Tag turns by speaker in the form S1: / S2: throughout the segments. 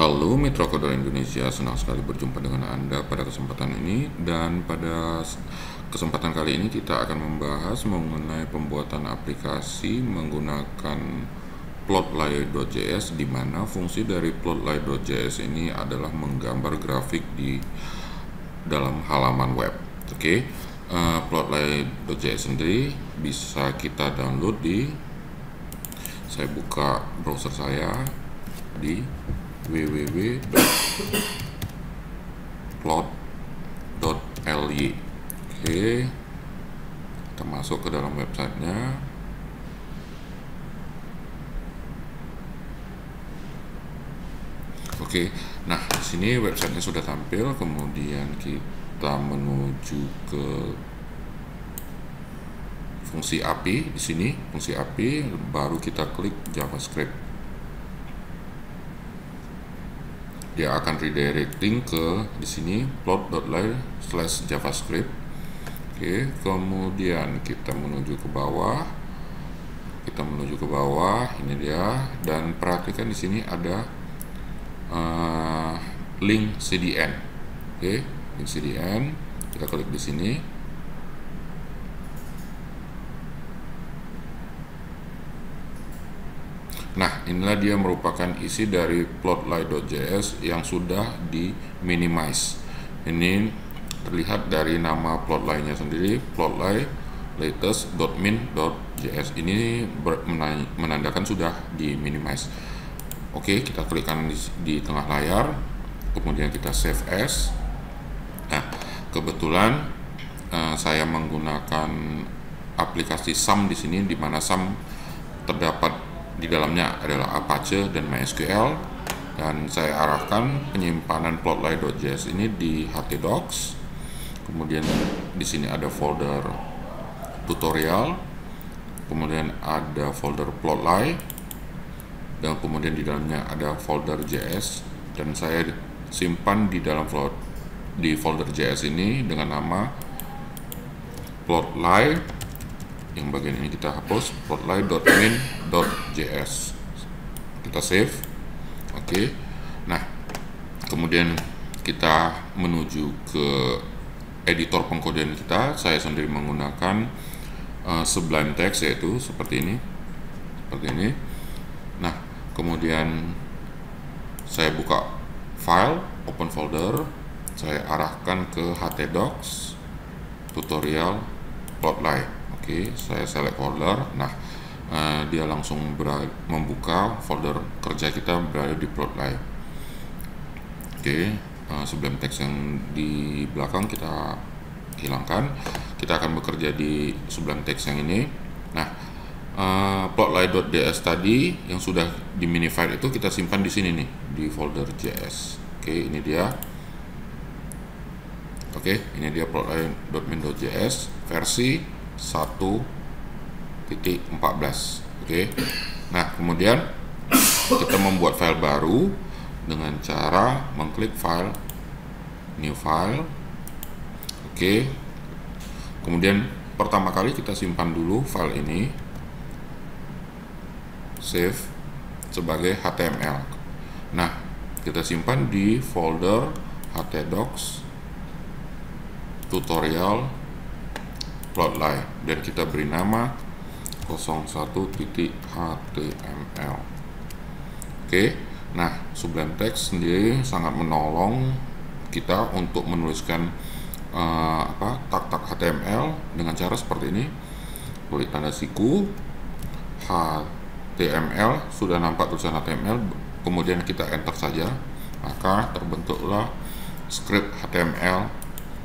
S1: Halo Mitra Coder Indonesia, senang sekali berjumpa dengan Anda pada kesempatan ini. Dan pada kesempatan kali ini kita akan membahas mengenai pembuatan aplikasi menggunakan Plotly.js, di mana fungsi dari Plotly.js ini adalah menggambar grafik di dalam halaman web. Plotly.js sendiri bisa kita download saya buka browser saya di www.plot.ly. Kita masuk ke dalam websitenya. Nah di sini websitenya sudah tampil. Kemudian kita menuju ke fungsi API. Di sini fungsi API, baru kita klik JavaScript. Dia akan redirecting ke di sini plot.ly/javascript. Kemudian kita menuju ke bawah. Ini dia. Dan perhatikan di sini ada link CDN. Link CDN. Kita klik di sini. Nah, inilah dia merupakan isi dari Plotly.js yang sudah di minimize. Ini terlihat dari nama Plotly-nya sendiri, Plotly latest.min.js. Ini menandakan sudah di minimize. Kita klik kanan di tengah layar, kemudian kita save as. Nah, kebetulan saya menggunakan aplikasi SAM di sini, di mana SAM terdapat di dalamnya adalah Apache dan MySQL, dan saya arahkan penyimpanan Plotly.js ini di htdocs. Kemudian di sini ada folder tutorial, kemudian ada folder Plotly, dan kemudian di dalamnya ada folder JS, dan saya simpan di dalam folder JS ini dengan nama Plotly. Yang bagian ini kita hapus, plotly.min.js. Kita save. Nah, kemudian kita menuju ke editor pengkodean kita. Saya sendiri menggunakan Sublime Text, yaitu seperti ini. Nah, kemudian saya buka file, open folder, saya arahkan ke htdocs tutorial Plotly. Saya select folder. Nah, dia langsung membuka folder kerja kita berada di Plotly. Sublime Text yang di belakang kita hilangkan. Kita akan bekerja di Sublime Text yang ini. Nah, Plotly.js tadi yang sudah di minify itu kita simpan di sini nih, di folder JS. Ini dia. Ini dia Plotly.min.js versi 1.14. Nah, kemudian kita membuat file baru dengan cara mengklik file, new file. Kemudian pertama kali kita simpan dulu file ini, save sebagai HTML. Nah, kita simpan di folder htdocs tutorial Plotly, dan kita beri nama 01.html. Nah, Sublime Text sendiri sangat menolong kita untuk menuliskan tag-tag HTML dengan cara seperti ini. Klik tanda siku HTML, sudah nampak tulisan HTML, kemudian kita enter saja, maka terbentuklah script HTML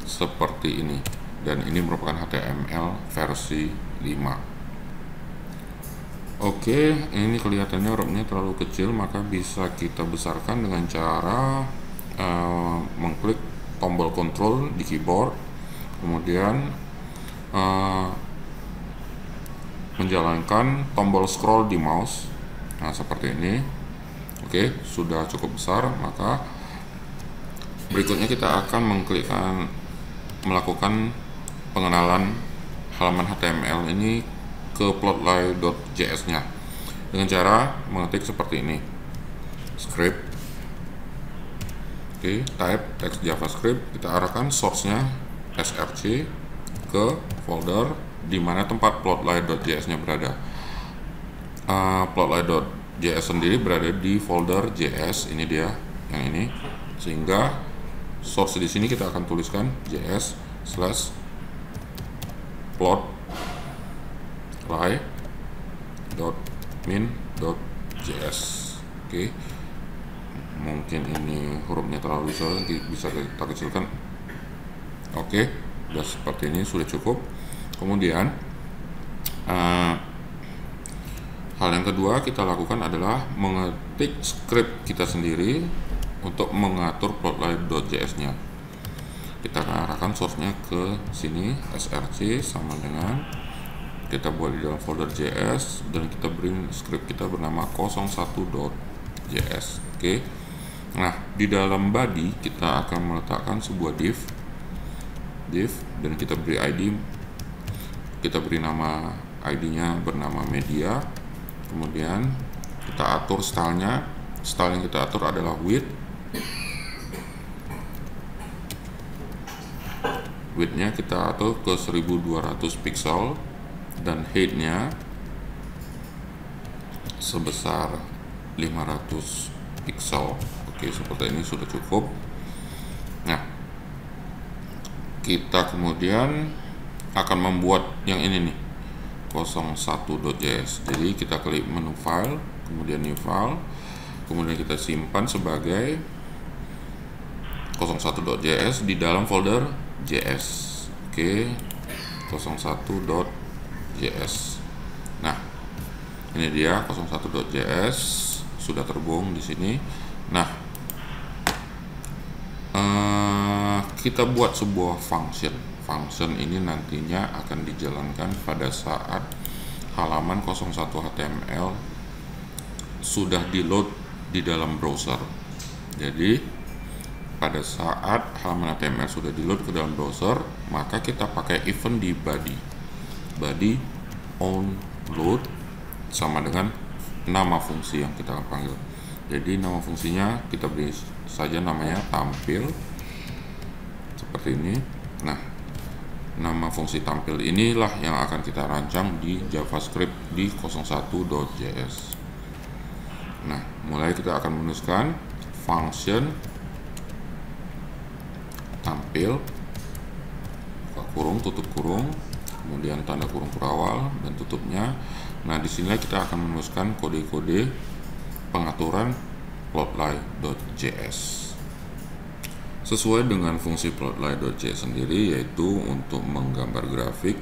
S1: seperti ini. Dan ini merupakan HTML versi 5. Ini kelihatannya hurufnya terlalu kecil, maka bisa kita besarkan dengan cara mengklik tombol Ctrl di keyboard, kemudian menjalankan tombol scroll di mouse. Nah, seperti ini. Sudah cukup besar, maka berikutnya kita akan melakukan pengenalan halaman HTML ini ke Plotly.js nya dengan cara mengetik seperti ini, script Oke, type text JavaScript, kita arahkan source-nya src ke folder di mana tempat plotly.js-nya berada. Plotly.js sendiri berada di folder JS, ini dia yang ini, sehingga source di sini kita akan tuliskan js/plotly.min.js. Oke, mungkin ini hurufnya terlalu besar, bisa kita kecilkan. Oke, sudah seperti ini, sudah cukup. Kemudian hal yang kedua kita lakukan adalah mengetik script kita sendiri untuk mengatur plotly.js-nya. Kita arahkan source-nya ke sini, src sama dengan kita buat di dalam folder JS, dan kita beri script kita bernama 01.js. Oke. Nah, di dalam body kita akan meletakkan sebuah div dan kita beri ID. Kita beri nama ID-nya bernama media. Kemudian kita atur stylenya. Style yang kita atur adalah width. Width-nya kita atur ke 1200 pixel dan height-nya sebesar 500 pixel. Oke, seperti ini sudah cukup. Nah, kita kemudian akan membuat yang ini nih, 01.js. Jadi kita klik menu file, kemudian new file, kemudian kita simpan sebagai 01.js di dalam folder JS. Oke, 01.js. Nah, ini dia 01.js sudah terhubung di sini. Nah, kita buat sebuah function ini nantinya akan dijalankan pada saat halaman 01 HTML sudah di load di dalam browser. Jadi pada saat halaman HTML sudah di load ke dalam browser, maka kita pakai event di body on load sama dengan nama fungsi yang kita akan panggil. Jadi nama fungsinya kita beri saja namanya tampil seperti ini. Nah, nama fungsi tampil inilah yang akan kita rancang di JavaScript di 01.js. Nah, mulai kita akan menuliskan function tampil, buka kurung, tutup kurung, kemudian tanda kurung berawal dan tutupnya. Nah, di sini kita akan menuliskan kode-kode pengaturan plotly.js sesuai dengan fungsi plotly.js sendiri, yaitu untuk menggambar grafik.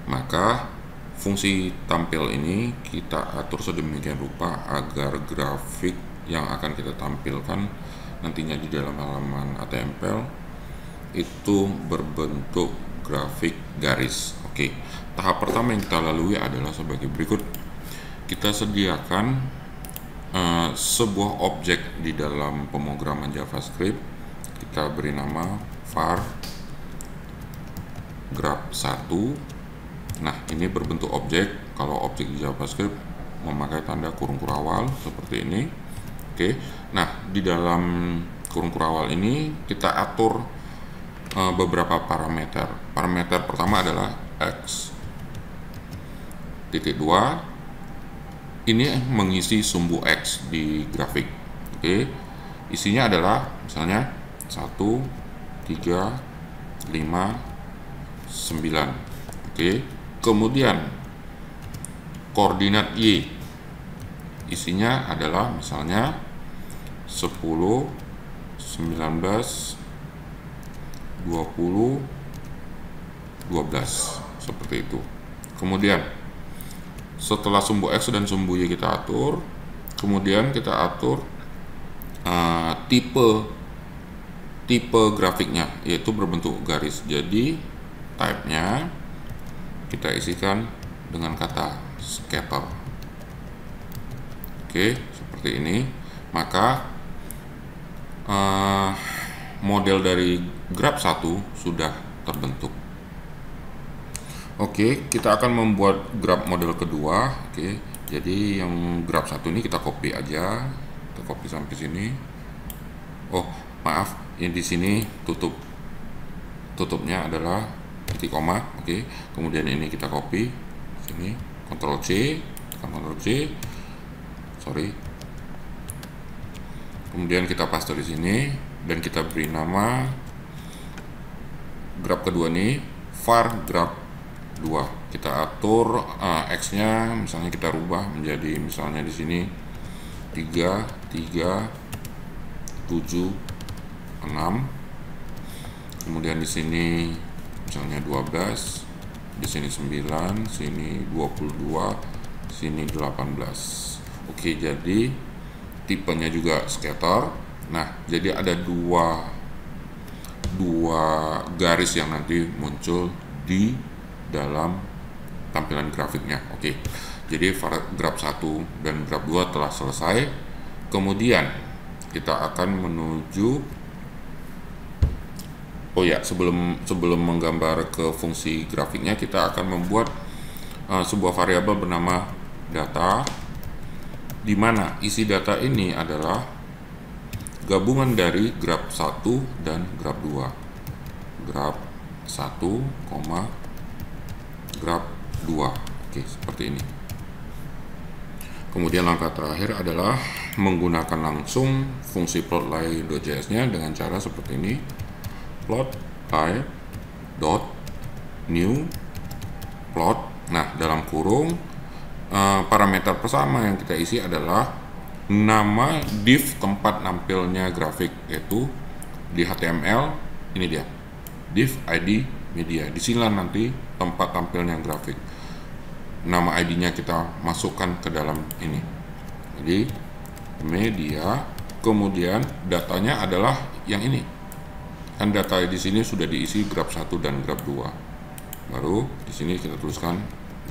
S1: Maka fungsi tampil ini kita atur sedemikian rupa agar grafik yang akan kita tampilkan nantinya di dalam halaman HTML itu berbentuk grafik garis. Oke, tahap pertama yang kita lalui adalah sebagai berikut. Kita sediakan sebuah objek di dalam pemrograman JavaScript. Kita beri nama var graph1. Nah, ini berbentuk objek. Kalau objek di JavaScript memakai tanda kurung kurawal seperti ini. Oke. Nah, di dalam kurung kurawal ini kita atur beberapa parameter. Parameter pertama adalah x. Titik 2 ini mengisi sumbu X di grafik. Oke. Isinya adalah misalnya 1, 3, 5, 9. Oke. Kemudian koordinat Y isinya adalah misalnya 10, 19, 20, 12 seperti itu. Kemudian setelah sumbu X dan sumbu Y kita atur, kemudian kita atur tipe grafiknya, yaitu berbentuk garis. Jadi type-nya kita isikan dengan kata scatter. Oke, seperti ini. Maka model dari graph1 sudah terbentuk. Oke, kita akan membuat graph model kedua. Oke, jadi yang graph1 ini kita copy aja. Kita copy sampai sini. Oh, maaf, ini di sini tutupnya adalah titik koma. Oke, kemudian ini kita copy sini, Ctrl C, tekan Ctrl C, sorry, kemudian kita paste di sini dan kita beri nama grab kedua nih var grab 2. Kita atur X nya, misalnya kita rubah menjadi, misalnya di sini 3, 3, 7, 6. Kemudian di sini misalnya 12, di sini 9, sini 22, sini 18. Oke, jadi tipenya juga scatter. Nah, jadi ada dua garis yang nanti muncul di dalam tampilan grafiknya. Oke, jadi graf 1 dan graf 2 telah selesai. Kemudian kita akan menuju, oh ya, sebelum menggambar ke fungsi grafiknya, kita akan membuat sebuah variabel bernama data, di mana isi data ini adalah gabungan dari graf 1 dan graf 2. Graf 1, graf 2. Oke, seperti ini. Kemudian langkah terakhir adalah menggunakan langsung fungsi plotly.js-nya dengan cara seperti ini. Plotly dot new plot. Nah, dalam kurung parameter pertama yang kita isi adalah nama div tempat nampilnya grafik, yaitu di HTML ini dia, div ID media. Disinilah nanti tempat tampilnya grafik. Nama ID-nya kita masukkan ke dalam ini. Jadi media, kemudian datanya adalah yang ini. Kan data di sini sudah diisi graf 1 dan graf 2. Baru di sini kita tuliskan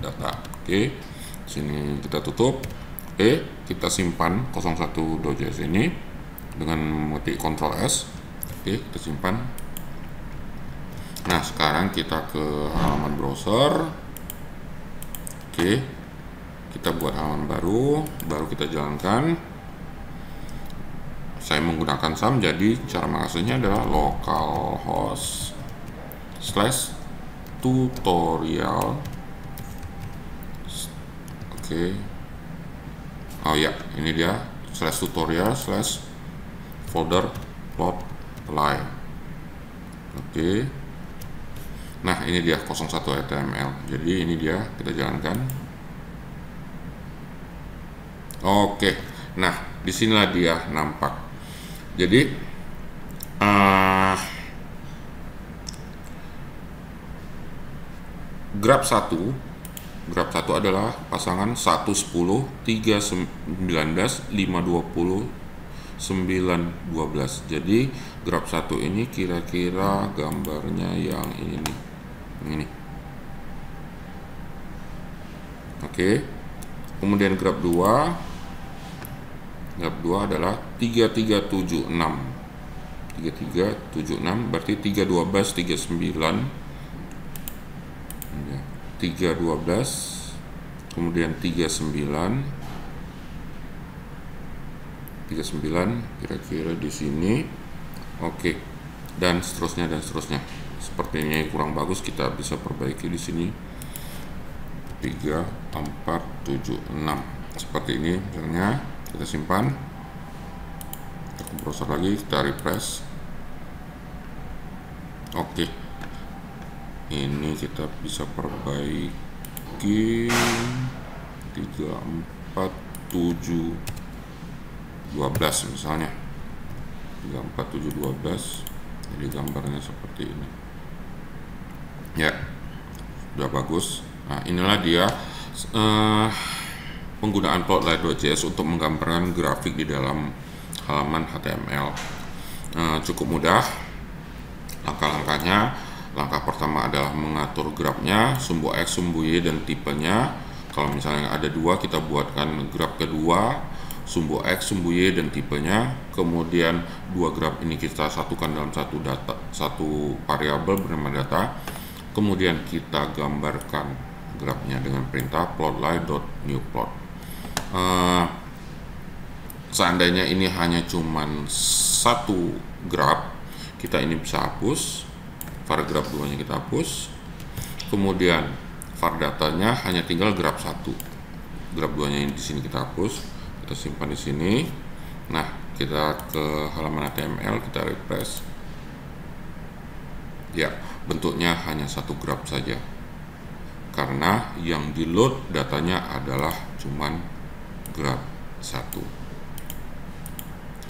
S1: data. Oke. Sini kita tutup. Oke, kita simpan 01.js ini dengan mengetik Ctrl S. Oke, kita simpan. Nah, sekarang kita ke halaman browser. Oke, kita buat halaman baru kita jalankan. Saya menggunakan SAM, jadi cara mengaksesnya adalah localhost/tutorial. Oke. Oh ya, ini dia /tutorial/folder plotly. Oke. Nah, ini dia 01 HTML. Jadi ini dia, kita jalankan. Oke. Nah, disinilah dia nampak. Jadi graf 1 adalah pasangan 110, 319, 520, 912. Jadi graf 1 ini kira-kira gambarnya yang ini nih, ini. Oke. Kemudian graf 2 adalah 3376. 3376 berarti 312, 39, 312, kemudian 39 kira-kira di sini. Oke. Dan seterusnya. Sepertinya kurang bagus, kita bisa perbaiki di sini. 3, 4, 7, 6. Seperti ini misalnya. Kita simpan, kita ke browser lagi, kita refresh. Oke, ini kita bisa perbaiki 3, 4, 7, 12 misalnya. 3, 4, 7, 12. Jadi gambarnya seperti ini. Ya, sudah bagus. Nah, inilah dia penggunaan plotly.js untuk menggambarkan grafik di dalam halaman HTML. Cukup mudah. Langkah-langkahnya, langkah pertama adalah mengatur grafnya, sumbu X, sumbu Y, dan tipenya. Kalau misalnya ada 2, kita buatkan graf kedua, sumbu X, sumbu Y, dan tipenya. Kemudian 2 graf ini kita satukan dalam satu variabel bernama data. Kemudian kita gambarkan grafnya dengan perintah plotly.newplot. seandainya ini hanya cuman satu graf, kita ini bisa hapus, var graf 2-nya kita hapus, kemudian var datanya hanya tinggal graf 1, graf 2-nya di sini kita hapus, kita simpan di sini. Nah, kita ke halaman HTML, kita refresh. Ya, bentuknya hanya satu graf saja, karena yang di load datanya adalah cuman graf 1.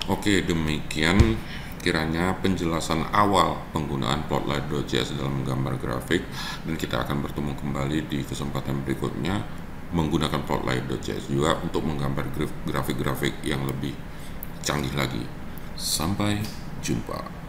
S1: Oke, demikian kiranya penjelasan awal penggunaan Plotlight.js dalam menggambar grafik, dan kita akan bertemu kembali di kesempatan berikutnya menggunakan Plotlight.js juga untuk menggambar grafik-grafik yang lebih canggih lagi. Sampai jumpa.